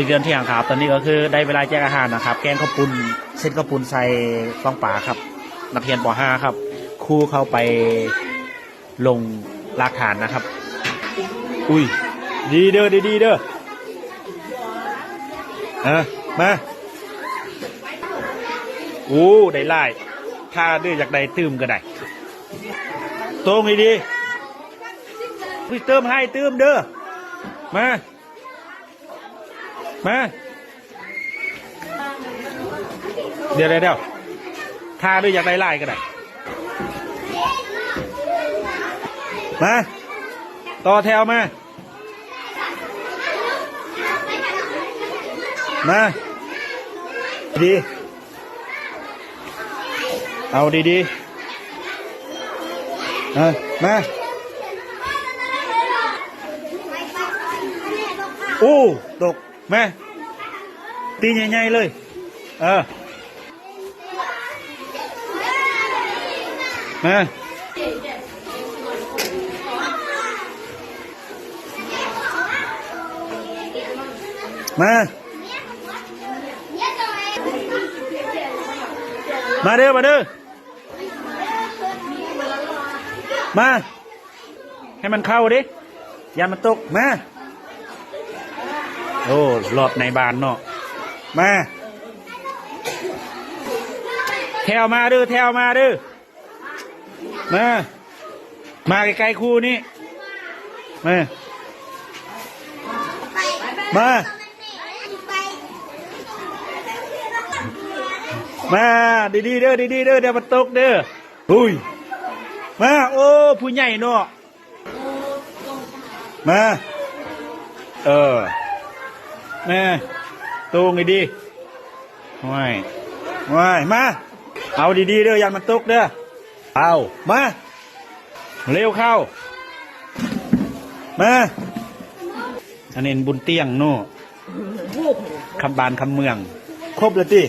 เดือนเที่ยงครับตอนนี้ก็คือได้เวลาแจกอาหารนะครับแกงข้าวปุ้นเส้นข้าวปุ้นใส่ฟองป่าครับนักเรียนป .5 ครับครูเข้าไปลงรากฐานนะครับอุ้ยดีเด้อดีเด้อมาโอ้ได้ไล่ถ้าเด้ออยากได้ตื้มก็ได้ตรงดีพี่เติมให้ตื้มเด้อมาเดี๋ยวถ้าด้วยอยากได้ไล่ก็ได้มาต่อแถวมาดีเอาดีมาโอ้ตกมาตีใหญ่ๆเลยมาเด้อมาให้มันเข้าดิอย่ามันตกมาโอ้หลอดในบานเนาะมาแถวมาเด้อมาใกล้ๆคู่นี้มาดีเด้อเดี๋ยวมันตกเด้ออุ้ยมาโอ้ผู้ใหญ่เนาะมามาตรงดีว้ายมาเอาดีเด้ออย่ามันตกเด้อเอามาเร็วเข้ามาอันนี้บุญเตี้ยงโน่คำบานคำเมืองครบเลยติ